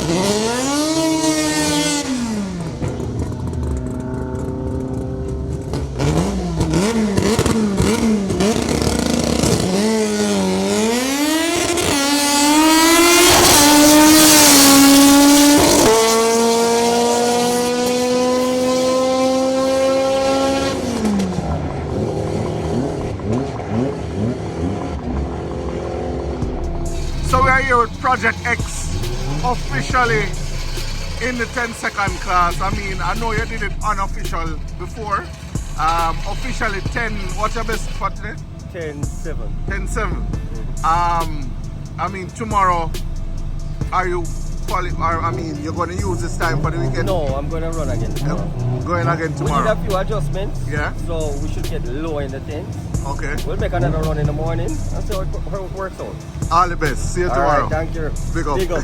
So we are here with Project X, officially in the 10-second class. I mean, I know you did it unofficial before. Officially 10, what's your best for today? 10-7. 10-7. I mean, tomorrow, are you I mean, you're going to use this time for the weekend? No, I'm going to run again tomorrow. Going again tomorrow? We did a few adjustments. Yeah. So we should get low in the 10s. Okay. We'll make another run in the morning and see how it works out. All the best. See you tomorrow. All right, thank you. Big up. Big up.